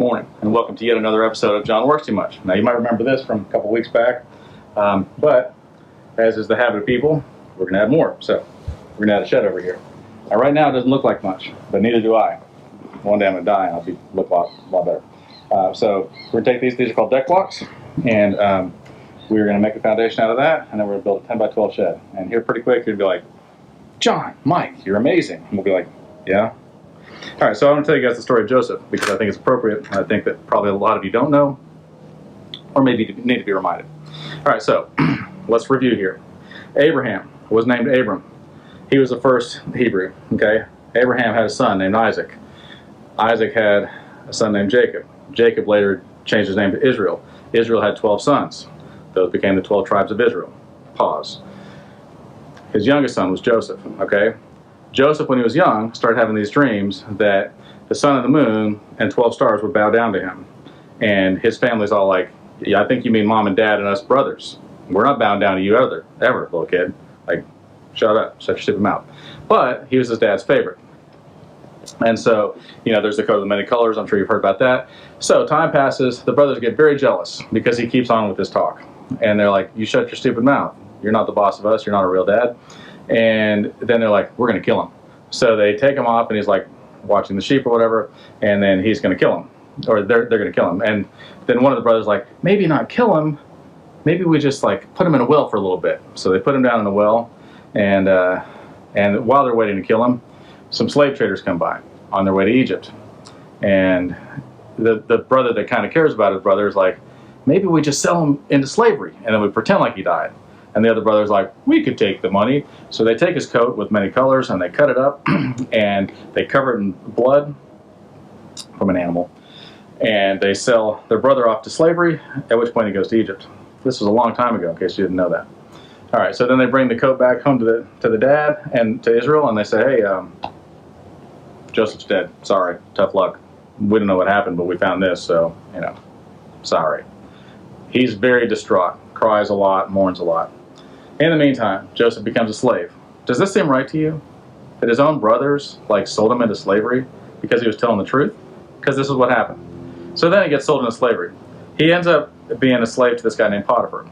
morning, and welcome to yet another episode of John Works Too Much. Now, you might remember this from a couple weeks back, but as is the habit of people, we're going to add more. So, we're going to add a shed over here. Now, right now, it doesn't look like much, but neither do I. One day I'm going to die, and I'll look a lot better. So, we're going to take these are called deck blocks, and we're going to make a foundation out of that, and then we're going to build a 10 by 12 shed. And here, pretty quick, you'd be like, John, Mike, you're amazing. And we'll be like, yeah. All right, so I want to tell you guys the story of Joseph because I think it's appropriate, and I think that probably a lot of you don't know, or maybe need to be reminded. All right, so let's review here. Abraham was named Abram. He was the first Hebrew, okay? Abraham had a son named Isaac. Isaac had a son named Jacob. Jacob later changed his name to Israel. Israel had 12 sons. Those became the 12 tribes of Israel. Pause. His youngest son was Joseph, okay? Joseph, when he was young, started having these dreams that the sun and the moon and 12 stars would bow down to him. And his family's all like, yeah, I think you mean mom and dad and us brothers. We're not bowing down to you ever, little kid. Like, shut up, shut your stupid mouth. But he was his dad's favorite. And so, there's the coat of the many colors. I'm sure you've heard about that. So time passes. The brothers get very jealous because he keeps on with this talk. And they're like, you shut your stupid mouth. You're not the boss of us. You're not a real dad. And then they're like, we're going to kill him. So they take him off, and he's like watching the sheep or whatever, and then he's going to kill him. Or they're going to kill him. And then one of the brothers like, maybe not kill him. Maybe we just like put him in a well for a little bit. So they put him down in a well, and while they're waiting to kill him, some slave traders come by on their way to Egypt. And the brother that kind of cares about his brother is like, maybe we just sell him into slavery, and then we pretend like he died. And the other brother's like, we could take the money. So they take his coat with many colors, and they cut it up, and they cover it in blood from an animal. And they sell their brother off to slavery, at which point he goes to Egypt. This was a long time ago, in case you didn't know that. All right, so then they bring the coat back home to the dad and to Israel, and they say, hey, Joseph's dead. Sorry, tough luck. We don't know what happened, but we found this, so, sorry. He's very distraught, cries a lot, mourns a lot. In the meantime, Joseph becomes a slave. Does this seem right to you? That his own brothers, sold him into slavery because he was telling the truth? Because this is what happened. So then he gets sold into slavery. He ends up being a slave to this guy named Potiphar.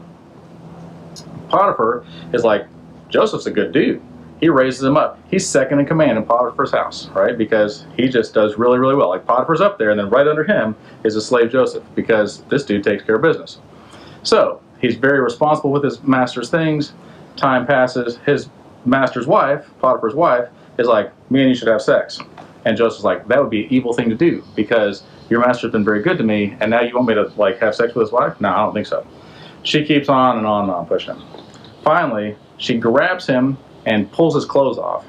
Potiphar is like, Joseph's a good dude. He raises him up. He's second in command in Potiphar's house, right? Because he just does really, really well. Like Potiphar's up there, and then right under him is a slave Joseph, because this dude takes care of business. So he's very responsible with his master's things. Time passes. His master's wife, Potiphar's wife, is like, me and you should have sex. And Joseph's like, that would be an evil thing to do, because your master's been very good to me, and now you want me to have sex with his wife? No, I don't think so. She keeps on and on and on pushing him. Finally, she grabs him and pulls his clothes off,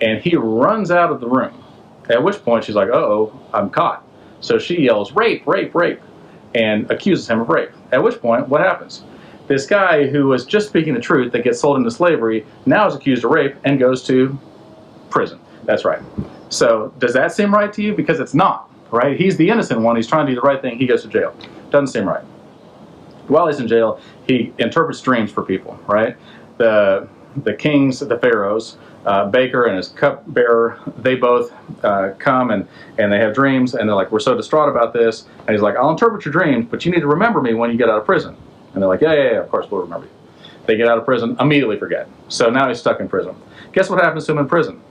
and he runs out of the room. At which point she's like, uh-oh, I'm caught. So she yells, rape, rape, rape, and accuses him of rape. At which point, what happens? This guy who was just speaking the truth that gets sold into slavery now is accused of rape and goes to prison. That's right. So does that seem right to you? Because it's not, right? He's the innocent one. He's trying to do the right thing. He goes to jail. Doesn't seem right. While he's in jail, he interprets dreams for people, right? The kings, the pharaohs, Baker and his cupbearer, they both come and they have dreams, and they're like, we're so distraught about this. And he's like, I'll interpret your dreams, but you need to remember me when you get out of prison. And they're like, yeah, of course we'll remember you. They get out of prison, immediately forget. So now he's stuck in prison. Guess what happens to him in prison?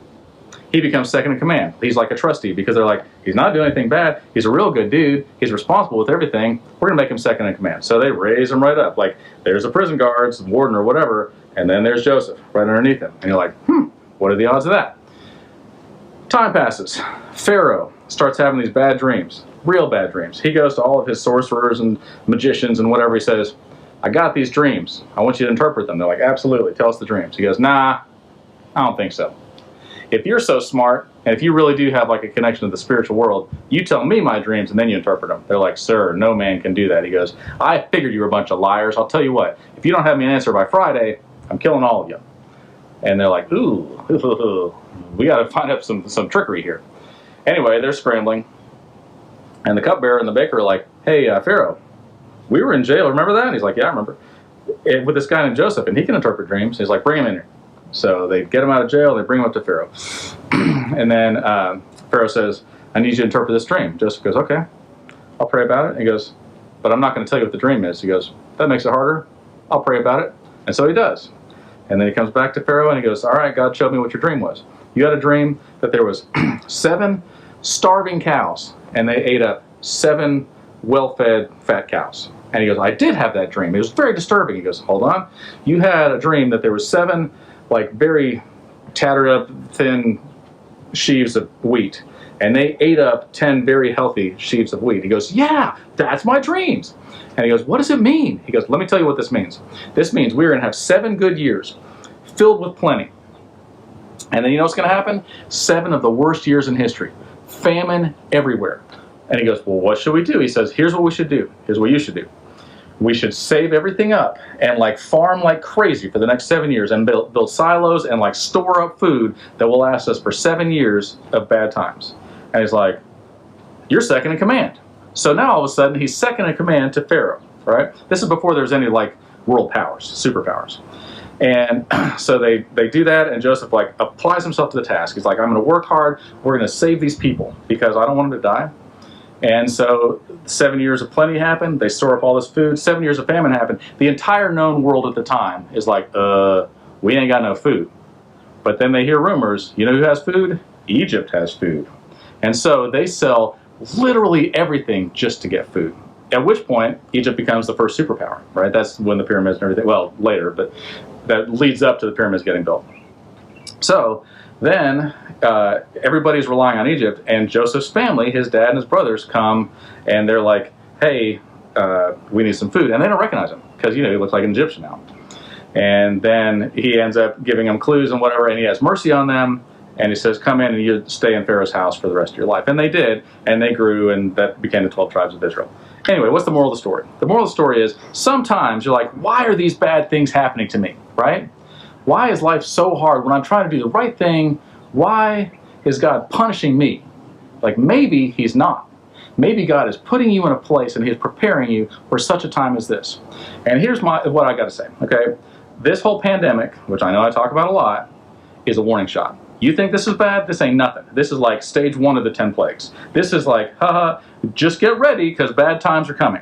He becomes second in command. He's like a trustee, because they're like, he's not doing anything bad. He's a real good dude. He's responsible with everything. We're going to make him second in command. So they raise him right up. Like, there's the prison guards, the warden or whatever, and then there's Joseph right underneath him. And you're like, what are the odds of that? Time passes. Pharaoh starts having these bad dreams, real bad dreams. He goes to all of his sorcerers and magicians and whatever. He says, I got these dreams. I want you to interpret them. They're like, absolutely. Tell us the dreams. He goes, nah, I don't think so. If you're so smart, and if you really do have a connection to the spiritual world, you tell me my dreams and then you interpret them. They're like, sir, no man can do that. He goes, I figured you were a bunch of liars. I'll tell you what, if you don't have me an answer by Friday, I'm killing all of you. And they're like, ooh, we got to find out some trickery here. Anyway, they're scrambling. And the cupbearer and the baker are like, hey, Pharaoh, we were in jail. Remember that? And he's like, yeah, I remember. With this guy named Joseph, and he can interpret dreams. He's like, bring him in here. So they get him out of jail, they bring him up to Pharaoh. And then Pharaoh says, I need you to interpret this dream. Joseph goes, okay. I'll pray about it. And he goes, but I'm not going to tell you what the dream is. He goes, that makes it harder. I'll pray about it. And so he does. And then he comes back to Pharaoh and he goes, all right, God showed me what your dream was. You had a dream that there was 7 starving cows, and they ate up 7 well-fed fat cows. And he goes, I did have that dream. It was very disturbing. He goes, hold on. You had a dream that there was 7 like very tattered up, thin sheaves of wheat, and they ate up 10 very healthy sheaves of wheat. He goes, yeah, that's my dreams. And he goes, what does it mean? He goes, let me tell you what this means. This means we're going to have 7 good years filled with plenty. And then you know what's going to happen? 7 of the worst years in history. Famine everywhere. And he goes, well, what should we do? He says, here's what we should do. Here's what you should do. We should save everything up and like farm like crazy for the next 7 years and build silos and like store up food that will last us for 7 years of bad times. And he's like, you're second in command. So now all of a sudden he's second in command to Pharaoh, right? This is before there's any like world powers, superpowers. And so they do that, and Joseph like applies himself to the task. He's like, I'm going to work hard. We're going to save these people because I don't want them to die. And so 7 years of plenty happen. They store up all this food. 7 years of famine happen. The entire known world at the time is like, we ain't got no food. But then they hear rumors. You know who has food? Egypt has food. And so they sell literally everything just to get food. At which point, Egypt becomes the first superpower, right? That's when the pyramids and everything, well, later, but that leads up to the pyramids getting built. So then everybody's relying on Egypt, and Joseph's family, his dad and his brothers, come and they're like, hey, we need some food. And they don't recognize him because, you know, he looks like an Egyptian now. And then he ends up giving them clues and whatever, and he has mercy on them. And he says, come in and you stay in Pharaoh's house for the rest of your life. And they did, and they grew, and that became the 12 tribes of Israel. Anyway, what's the moral of the story? The moral of the story is sometimes you're like, why are these bad things happening to me, right? Why is life so hard when I'm trying to do the right thing? Why is God punishing me? Like maybe he's not. Maybe God is putting you in a place and he's preparing you for such a time as this. And here's what I got to say, okay? This whole pandemic, which I know I talk about a lot, is a warning shot. You think this is bad? This ain't nothing. This is like stage 1 of the 10 plagues. This is like, haha, just get ready because bad times are coming.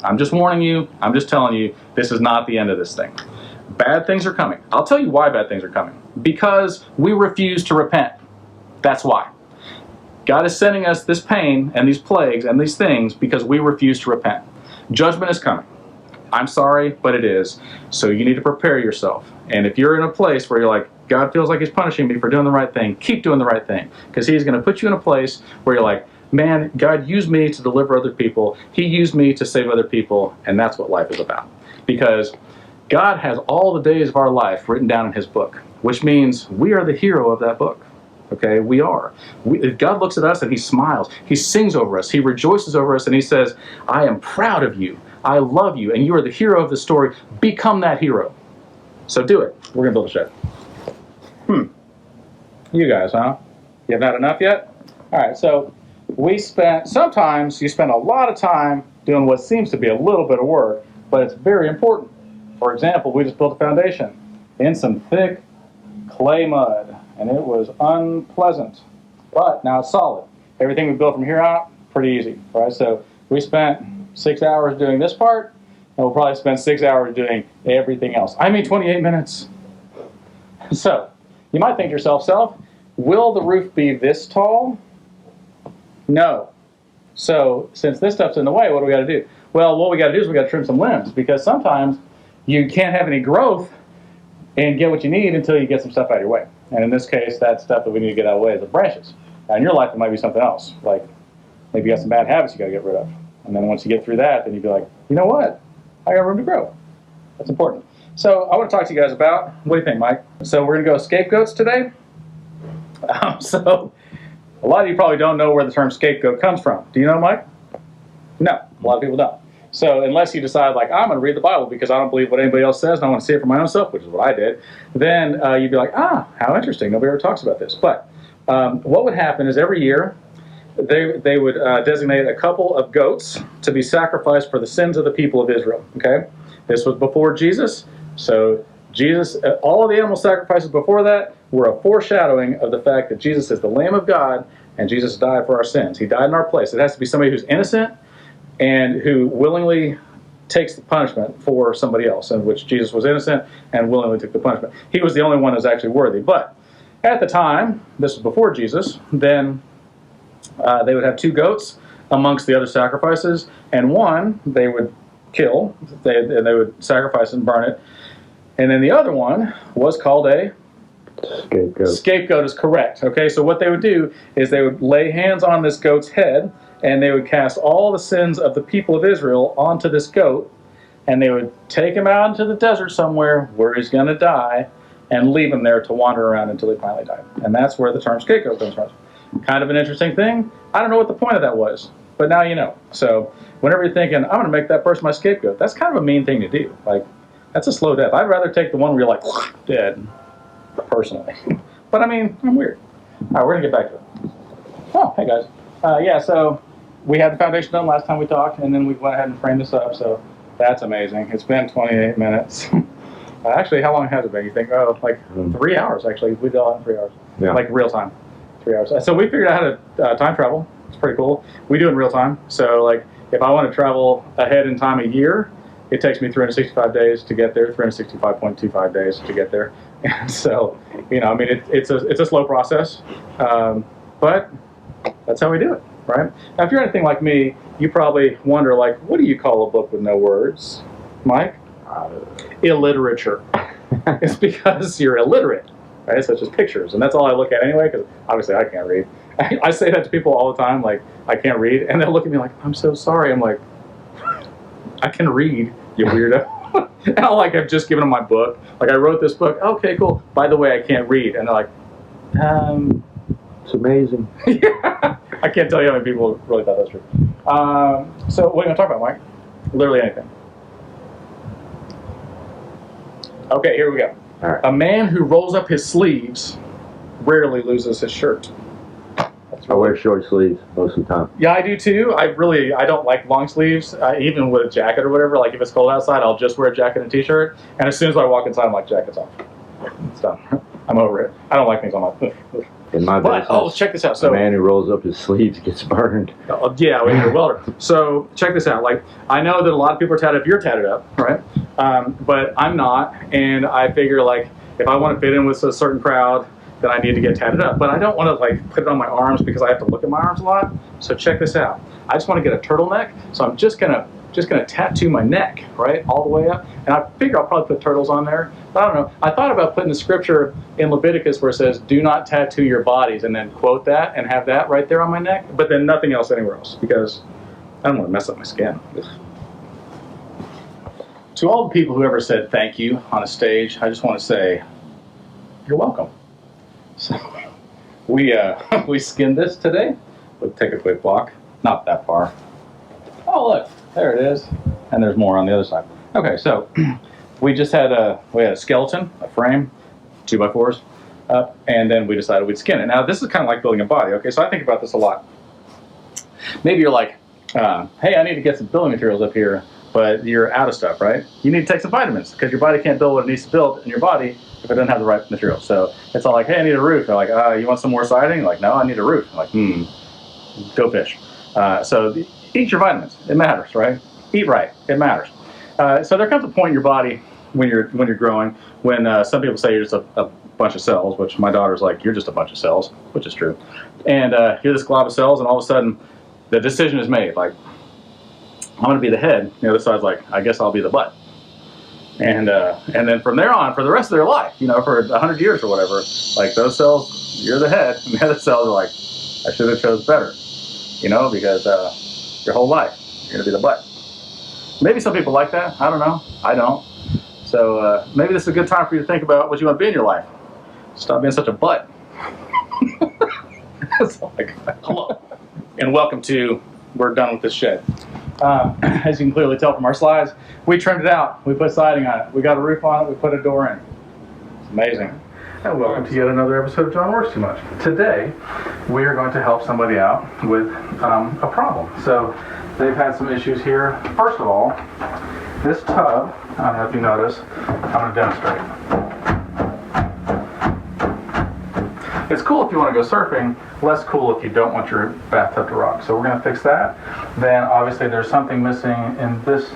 I'm just warning you. I'm just telling you, this is not the end of this thing. Bad things are coming. I'll tell you why bad things are coming. Because we refuse to repent. That's why. God is sending us this pain and these plagues and these things because we refuse to repent. Judgment is coming. I'm sorry, but it is. So you need to prepare yourself. And if you're in a place where you're like, God feels like he's punishing me for doing the right thing, keep doing the right thing. Because he's going to put you in a place where you're like, man, God used me to deliver other people. He used me to save other people. And that's what life is about. Because God has all the days of our life written down in his book, which means we are the hero of that book. Okay, we are. God looks at us and he smiles. He sings over us. He rejoices over us and he says, I am proud of you. I love you. And you are the hero of the story. Become that hero. So do it. We're going to build a shed. You guys, huh? You haven't had enough yet? All right, so sometimes you spend a lot of time doing what seems to be a little bit of work, but it's very important. For example, we just built a foundation in some thick clay mud, and it was unpleasant, but now it's solid. Everything we built from here out, pretty easy, right? So we spent 6 hours doing this part, and we'll probably spend 6 hours doing everything else. I mean 28 minutes. So you might think to yourself, will the roof be this tall? No. So since this stuff's in the way, what do we got to do? Well, what we got to do is we got to trim some limbs, because sometimes you can't have any growth and get what you need until you get some stuff out of your way. And in this case, that stuff that we need to get out of the way is the branches. Now in your life, it might be something else. Like maybe you got some bad habits you got to get rid of. And then once you get through that, then you'd be like, you know what? I got room to grow. That's important. So I want to talk to you guys about, what do you think, Mike? So we're going to go scapegoats today. So a lot of you probably don't know where the term scapegoat comes from. Do you know, Mike? No, a lot of people don't. So unless you decide, like, I'm going to read the Bible because I don't believe what anybody else says and I want to see it for my own self, which is what I did, then you'd be like, how interesting. Nobody ever talks about this. But what would happen is every year they would designate a couple of goats to be sacrificed for the sins of the people of Israel. Okay? This was before Jesus. So Jesus, all of the animal sacrifices before that were a foreshadowing of the fact that Jesus is the Lamb of God and Jesus died for our sins. He died in our place. It has to be somebody who's innocent, and who willingly takes the punishment for somebody else, in which Jesus was innocent and willingly took the punishment. He was the only one who was actually worthy. But at the time, this was before Jesus, then they would have 2 goats amongst the other sacrifices, and one they would kill, they would sacrifice and burn it, and then the other one was called a Scapegoat. Scapegoat is correct. Okay, so what they would do is they would lay hands on this goat's head, and they would cast all the sins of the people of Israel onto this goat, and they would take him out into the desert somewhere where he's going to die, and leave him there to wander around until he finally died. And that's where the term scapegoat comes from. Kind of an interesting thing. I don't know what the point of that was, but now you know. So whenever you're thinking, I'm going to make that person my scapegoat, that's kind of a mean thing to do. Like, that's a slow death. I'd rather take the one where you're like, dead, personally. But I mean, I'm weird. All right, we're going to get back to it. Oh, hey guys. Yeah, so we had the foundation done last time we talked, and then we went ahead and framed this up, so that's amazing. It's been 28 minutes. Actually, how long has it been? You think, oh, like 3 hours, actually. We did all in 3 hours. Yeah. Like real time. 3 hours. So we figured out how to time travel. It's pretty cool. We do it in real time. So, like, if I want to travel ahead in time a year, it takes me 365 days to get there, 365.25 days to get there. And so, you know, I mean, it's a slow process, but that's how we do it, right? Now, if you're anything like me, you probably wonder, like, what do you call a book with no words, Mike? Illiterature. It's because you're illiterate, right? Such as pictures, and that's all I look at anyway, because obviously I can't read. I say that to people all the time, like, I can't read, and they'll look at me like, I'm so sorry. I'm like, I can read, you weirdo. And I've just given them my book. Like, I wrote this book. Okay, cool. By the way, I can't read. And they're like, it's amazing. Yeah. I can't tell you how many people really thought that was true. So what are you going to talk about, Mike? Literally anything. Okay, here we go. All right. A man who rolls up his sleeves rarely loses his shirt. I wear short sleeves most of the time. Yeah, I do too. I don't like long sleeves, even with a jacket or whatever. Like, if it's cold outside, I'll just wear a jacket and a t-shirt. And as soon as I walk inside, I'm like, jacket's off. It's done. I'm over it. I don't like things on my... In my business, check this out. So, a man who rolls up his sleeves gets burned. Yeah, well, you're a welder. So check this out. Like, I know that a lot of people are tatted up. You're tatted up, right? But I'm not. And I figure, like, if I want to fit in with a certain crowd, then I need to get tatted up. But I don't want to, like, put it on my arms because I have to look at my arms a lot. So check this out. I just want to get a turtleneck. So I'm just gonna tattoo my neck, right, all the way up. And I figure I'll probably put turtles on there. But I don't know. I thought about putting the scripture in Leviticus where it says, do not tattoo your bodies, and then quote that and have that right there on my neck, but then nothing else anywhere else, because I don't want to mess up my skin. To all the people who ever said thank you on a stage, I just want to say, you're welcome. So we skinned this today. We'll take a quick walk. Not that far. Oh, look, there it is. And there's more on the other side. Okay, so we just had a skeleton, a frame, 2x4s up, and then we decided we'd skin it. Now, this is kind of like building a body, okay? So I think about this a lot. Maybe you're like, hey, I need to get some building materials up here, but you're out of stuff, right? You need to take some vitamins, because your body can't build what it needs to build in your body if it doesn't have the right material. So it's all like, hey, I need a roof. They're like, you want some more siding? Like, no, I need a roof. I'm like, go fish. So eat your vitamins. It matters, right? Eat right. It matters. So there comes a point in your body when you're growing when some people say you're just a bunch of cells, which my daughter's like, you're just a bunch of cells, which is true. And you're this glob of cells, and all of a sudden the decision is made. Like, I'm going to be the head. The other side's like, I guess I'll be the butt. And then from there on, for the rest of their life, for 100 years or whatever, like, those cells, you're the head, and the other cells are like, I should have chose better, because your whole life, you're going to be the butt. Maybe some people like that. I don't know. I don't. So maybe this is a good time for you to think about what you want to be in your life. Stop being such a butt. That's all I got. Hello. And welcome to We're Done with This Shed. As you can clearly tell from our slides, we trimmed it out. We put siding on it. We got a roof on it. We put a door in. It's amazing. And welcome to yet another episode of John Works Too Much. Today, we are going to help somebody out with a problem. So they've had some issues here. First of all, this tub, I don't know if you notice, I'm going to demonstrate. It's cool if you want to go surfing, less cool if you don't want your bathtub to rock. So we're going to fix that. Then obviously there's something missing in this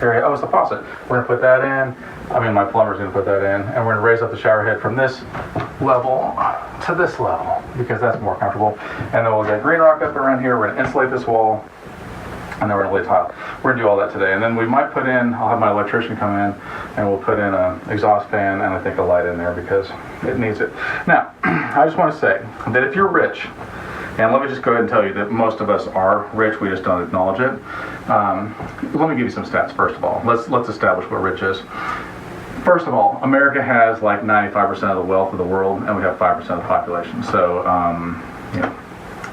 area. Oh, it's the faucet. We're going to put that in. I mean, my plumber's going to put that in. And we're going to raise up the shower head from this level to this level because that's more comfortable. And then we'll get green rock up around here. We're going to insulate this wall. And then we're going to lay tile. We're going to do all that today. And then we might put in, I'll have my electrician come in, and we'll put in an exhaust fan and I think a light in there because it needs it. Now, I just want to say that if you're rich, and let me just go ahead and tell you that most of us are rich, we just don't acknowledge it. Let me give you some stats first of all. Let's establish what rich is. First of all, America has like 95% of the wealth of the world, and we have 5% of the population. So, you know,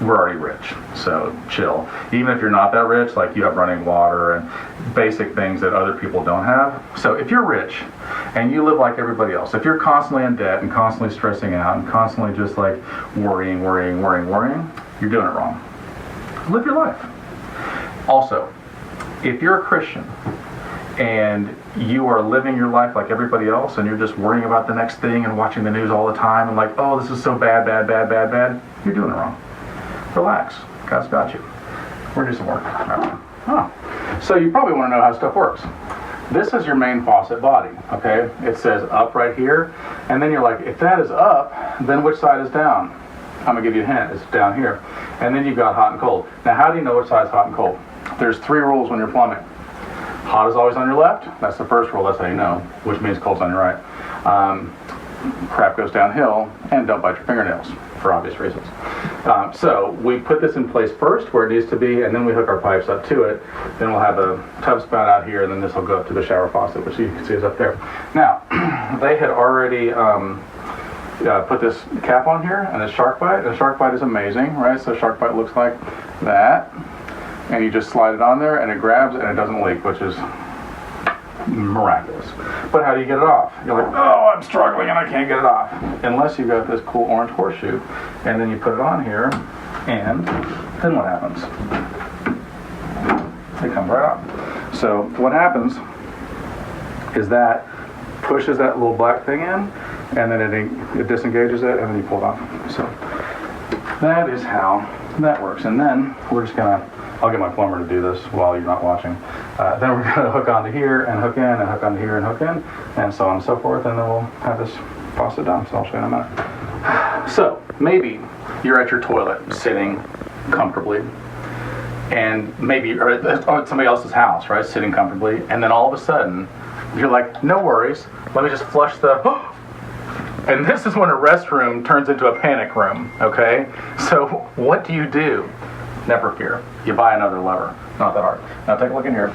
we're already rich, so chill. Even if you're not that rich, like you have running water and basic things that other people don't have. So if you're rich and you live like everybody else, if you're constantly in debt and constantly stressing out and constantly just like worrying, you're doing it wrong. Live your life. Also, if you're a Christian and you are living your life like everybody else and you're just worrying about the next thing and watching the news all the time and like, oh, this is so bad, you're doing it wrong. Relax. God's got you. We're going to do some work. Oh. So you probably want to know how stuff works. This is your main faucet body, okay? It says up right here. And then you're like, if that is up, then which side is down? I'm going to give you a hint. It's down here. And then you've got hot and cold. Now, how do you know which side is hot and cold? There's 3 rules when you're plumbing. Hot is always on your left. That's the first rule. That's how you know, which means cold's on your right. Crap goes downhill, and don't bite your fingernails, for obvious reasons. So we put this in place first where it needs to be, and then we hook our pipes up to it. Then we'll have a tub spout out here, and then this will go up to the shower faucet, which you can see is up there. Now, they had already put this cap on here, and it's shark bite. And shark bite is amazing, right? So shark bite looks like that, and you just slide it on there, and it grabs, and it doesn't leak, which is miraculous. But how do you get it off? You're like, oh, I'm struggling and I can't get it off. Unless you got this cool orange horseshoe, and then you put it on here, and then what happens? It comes right off. So what happens is that pushes that little black thing in, and then it disengages it, and then you pull it off. So that is how that works. And then we're just gonna, I'll get my plumber to do this while you're not watching. Then we're going to hook onto here and hook in and hook onto here and hook in and so on and so forth, and then we'll have this faucet done. So I'll show you in a minute. So maybe you're at your toilet sitting comfortably, and maybe you're at somebody else's house, right, sitting comfortably, and then all of a sudden you're like, no worries, let me just flush the... And this is when a restroom turns into a panic room, okay? So what do? Never fear. You buy another lever. Not that hard. Now take a look in here.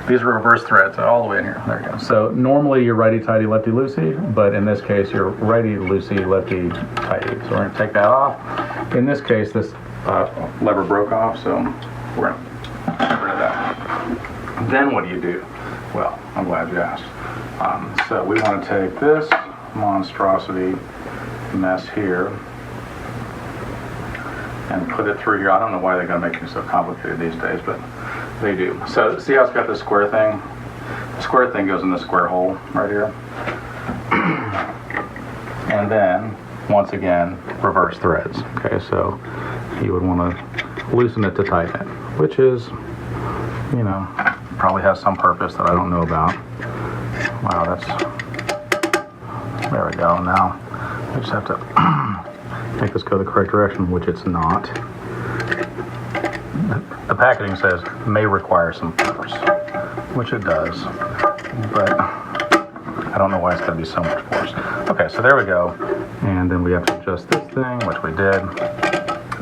These are reverse threads all the way in here. There you go. So normally you're righty-tighty, lefty-loosey, but in this case you're righty-loosey, lefty-tighty. So we're going to take that off. In this case, this lever broke off, so we're going to get rid of that. Then what do? Well, I'm glad you asked. So we want to take this monstrosity mess here and put it through here. I don't know why they're going to make it so complicated these days, but they do. So see how it's got this square thing? The square thing goes in the square hole right here. And then, once again, reverse threads. Okay, so you would want to loosen it to tighten it, which is, you know, probably has some purpose that I don't know about. Wow, there we go. Now, we just have to make this go the correct direction, which it's not. The packaging says may require some force, which it does, but I don't know why it's going to be so much force. Okay, so there we go, and then we have to adjust this thing, which we did,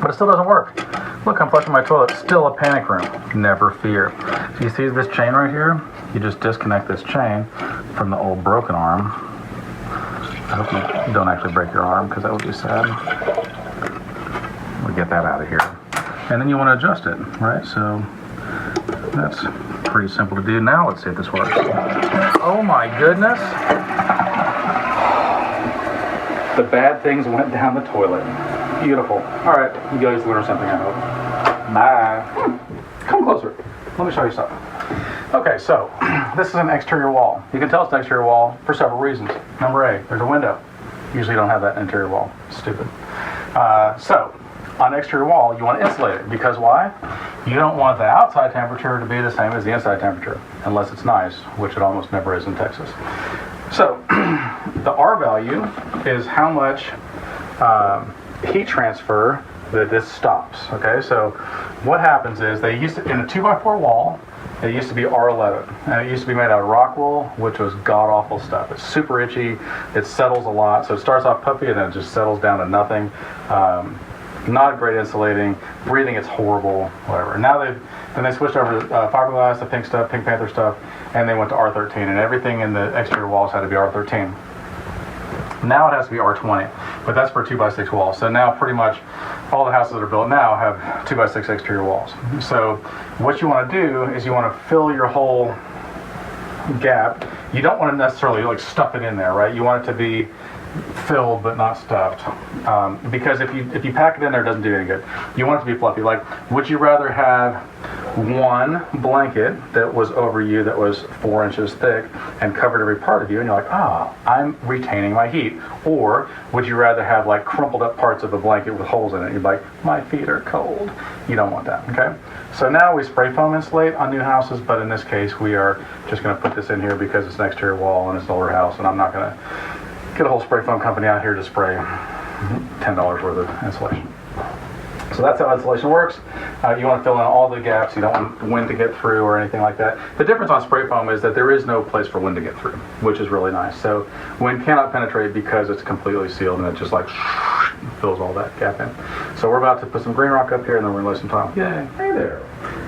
but it still doesn't work. Look, I'm flushing my toilet, still a panic room. Never fear. So you see this chain right here? You just disconnect this chain from the old broken arm. I hope you don't actually break your arm, because that would be sad. We'll get that out of here. And then you want to adjust it, right? So that's pretty simple to do. Now let's see if this works. Oh my goodness. The bad things went down the toilet. Beautiful. All right, you guys learned something, I hope. Bye. Come closer. Let me show you something. Okay, so this is an exterior wall. You can tell it's an exterior wall for several reasons. Number A, there's a window. Usually you don't have that interior wall. Stupid. So, on the exterior wall, you want to insulate it, because why? You don't want the outside temperature to be the same as the inside temperature, unless it's nice, which it almost never is in Texas. So, the R value is how much heat transfer that this stops. Okay, so what happens is they used to, in a 2x4 wall, it used to be R11, and it used to be made out of rock wool, which was god-awful stuff. It's super itchy, it settles a lot, so it starts off puffy and then it just settles down to nothing. Not great insulating, breathing it's horrible, whatever. Now they switched over to fiberglass, the pink stuff, Pink Panther stuff, and they went to R13, and everything in the exterior walls had to be R13. Now it has to be R20, but that's for 2x6 walls. So now pretty much all the houses that are built now have 2x6 exterior walls. So what you want to do is you want to fill your whole gap. You don't want to necessarily like stuff it in there, right? You want it to be filled but not stuffed, because if you pack it in there, it doesn't do any good. You want it to be fluffy. Like, would you rather have one blanket that was over you that was 4 inches thick and covered every part of you, and you're like, I'm retaining my heat? Or would you rather have like crumpled up parts of a blanket with holes in it? You're like, my feet are cold. You don't want that. Okay, so now we spray foam insulate on new houses, but in this case we are just going to put this in here because it's an exterior wall and it's an older house, and I'm not going to get a whole spray foam company out here to spray $10 worth of insulation. So that's how insulation works. You want to fill in all the gaps. You don't want wind to get through or anything like that. The difference on spray foam is that there is no place for wind to get through, which is really nice. So wind cannot penetrate because it's completely sealed, and it just like fills all that gap in. So we're about to put some green rock up here, and then we're going to lay some tile. Yay! Hey there.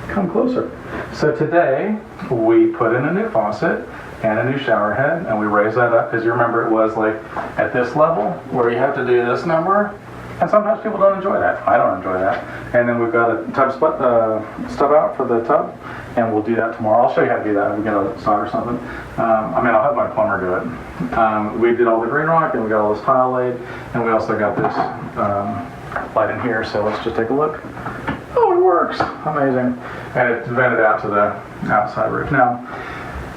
Come closer. So today we put in a new faucet and a new shower head, and we raised that up because you remember it was like at this level where you have to do this number, and sometimes people don't enjoy that. I don't enjoy that. And then we've got a tub stub out for the tub, and we'll do that tomorrow. I'll show you how to do that. We get a saw or something. I'll have my plumber do it. We did all the green rock, and we got all this tile laid, and we also got this light in here. So let's just take a look. Oh, it works! Amazing. And it's vented out to the outside roof. Now,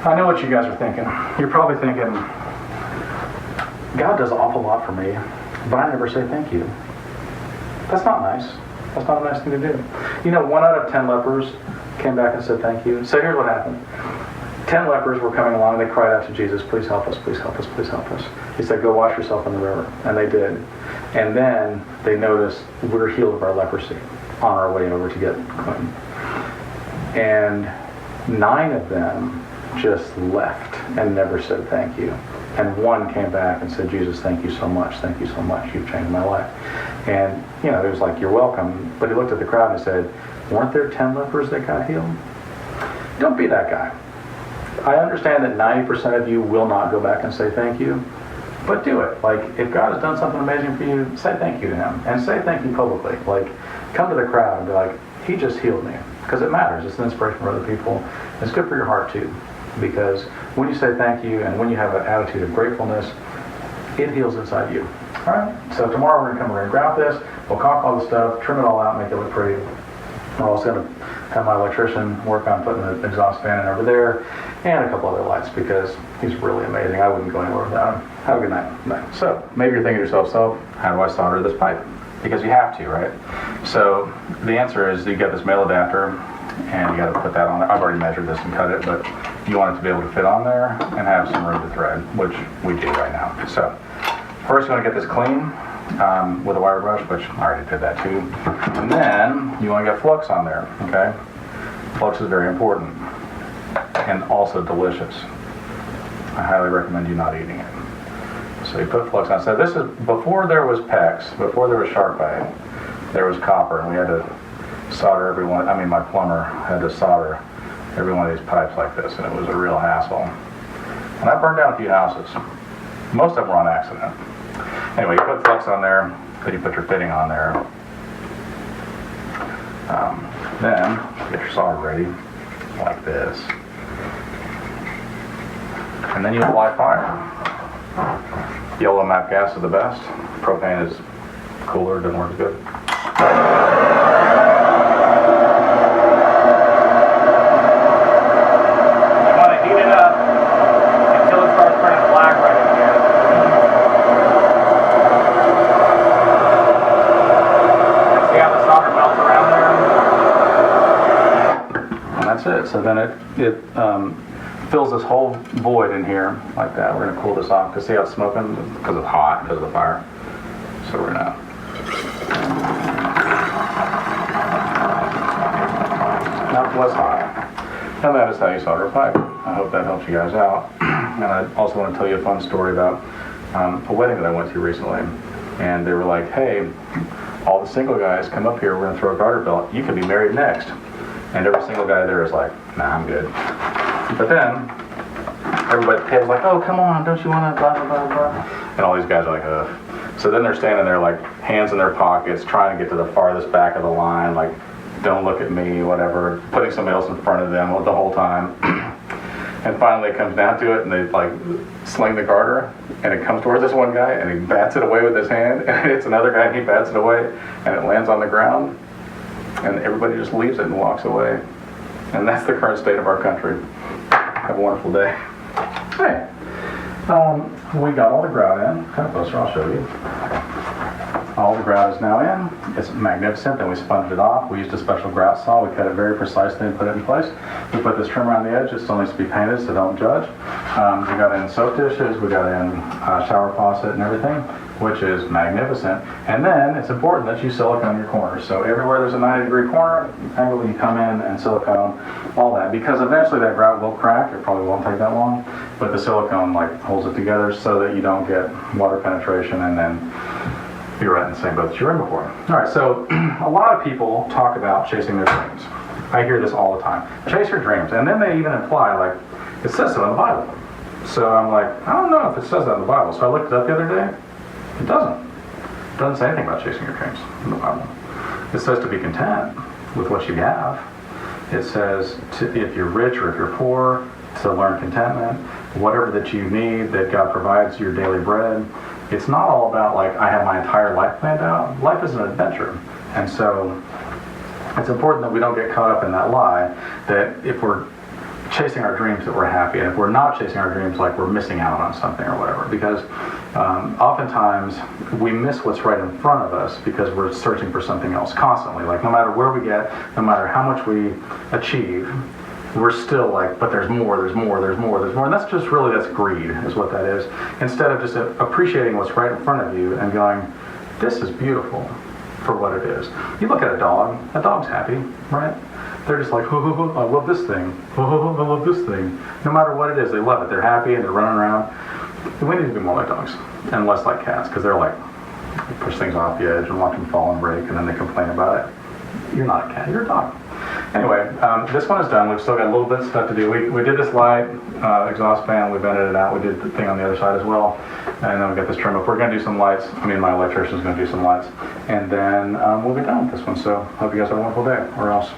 I know what you guys are thinking. You're probably thinking, God does an awful lot for me, but I never say thank you. That's not nice. That's not a nice thing to do. You know, 1 out of 10 lepers came back and said thank you. So here's what happened. 10 lepers were coming along, and they cried out to Jesus, please help us, please help us, please help us. He said, go wash yourself in the river. And they did. And then they noticed we're healed of our leprosy on our way over to get clean. And 9 of them just left and never said thank you. And 1 came back and said, Jesus, thank you so much. Thank you so much. You've changed my life. And, you know, it was like, you're welcome. But he looked at the crowd and said, weren't there 10 lepers that got healed? Don't be that guy. I understand that 90% of you will not go back and say thank you, but do it. Like, if God has done something amazing for you, say thank you to him. And say thank you publicly. Like, come to the crowd and be like, he just healed me. Because it matters. It's an inspiration for other people. It's good for your heart, too. Because when you say thank you and when you have an attitude of gratefulness, it heals inside you. All right? So tomorrow we're going to grab this, we'll caulk all the stuff, trim it all out, make it look pretty. We're also going to have my electrician work on putting the exhaust fan in over there and a couple other lights because he's really amazing. I wouldn't go anywhere without him. Have a good night. So maybe you're thinking to yourself, so how do I solder this pipe? Because you have to, right? So the answer is you get this male adapter and you got to put that on there. I've already measured this and cut it, but you want it to be able to fit on there and have some room to thread, which we do right now. So first you want to get this clean with a wire brush, which I already did that too. And then you want to get flux on there, okay? Flux is very important and also delicious. I highly recommend you not eating it. So you put flux on. So this is before there was PEX, before there was Shark Bite, there was copper, and we had to solder every one. I mean, my plumber had to solder every one of these pipes like this, and it was a real hassle. And I burned down a few houses. Most of them were on accident. Anyway, you put flux on there, then you put your fitting on there. Then get your solder ready, like this. And then you apply fire. Yellow MAP gas is the best. Propane is cooler, doesn't work as good. You want to heat it up until it starts turning black right again. So then it fills this whole void in here like that. We're gonna cool this off because see how it's smoking because it's hot because of the fire. So we're gonna. That was hot. And that is how you solder a pipe. I hope that helps you guys out. And I also want to tell you a fun story about a wedding that I went to recently. And they were like, hey, all the single guys come up here, we're going to throw a garter belt. You can be married next. And every single guy there is like, nah, I'm good. But then, everybody at the table's like, oh, come on, don't you want to blah, blah, blah, blah. And all these guys are like, ugh. So then they're standing there like, hands in their pockets, trying to get to the farthest back of the line, like, don't look at me, whatever, putting somebody else in front of them the whole time. And finally it comes down to it, and they like sling the garter, and it comes towards this one guy, and he bats it away with his hand, and it's another guy, and he bats it away, and it lands on the ground, and everybody just leaves it and walks away. And that's the current state of our country. Have a wonderful day. Hey, we got all the grout in. Kind of closer, I'll show you. All the grout is now in. It's magnificent. Then we sponged it off. We used a special grout saw. We cut it very precisely and put it in place. We put this trim around the edge. It still needs to be painted, so don't judge. We got in soap dishes. We got in shower faucet and everything, which is magnificent. And then it's important that you silicone your corners. So everywhere there's a 90-degree corner angle, you come in and silicone all that, because eventually that grout will crack. It probably won't take that long, but the silicone like holds it together so that you don't get water penetration and then you're right in the same boat that you were in before. All right, so a lot of people talk about chasing their dreams. I hear this all the time. Chase your dreams. And then they even imply, like, it says so in the Bible. So I'm like, I don't know if it says that in the Bible. So I looked it up the other day. It doesn't. It doesn't say anything about chasing your dreams in the Bible. It says to be content with what you have. It says if you're rich or if you're poor, to learn contentment. Whatever that you need, that God provides your daily bread. It's not all about like, I have my entire life planned out. Life is an adventure. And so it's important that we don't get caught up in that lie, that if we're chasing our dreams that we're happy, and if we're not chasing our dreams, like we're missing out on something or whatever. Because oftentimes we miss what's right in front of us because we're searching for something else constantly. Like no matter where we get, no matter how much we achieve, we're still like, but there's more, there's more, there's more, there's more. And that's just really, that's greed is what that is. Instead of just appreciating what's right in front of you and going, this is beautiful for what it is. You look at a dog's happy, right? They're just like, oh, I love this thing. Oh, I love this thing. No matter what it is, they love it. They're happy and they're running around. We need to be more like dogs and less like cats, because they're like, they push things off the edge and watch them fall and break, and then they complain about it. You're not a cat, you're a dog. Anyway, this one is done. We've still got a little bit of stuff to do. We did this light exhaust fan. We vented it out. We did the thing on the other side as well. And then we got this trim up. We're going to do some lights. I mean, my electrician's going to do some lights. And then we'll be done with this one. So hope you guys have a wonderful day, or else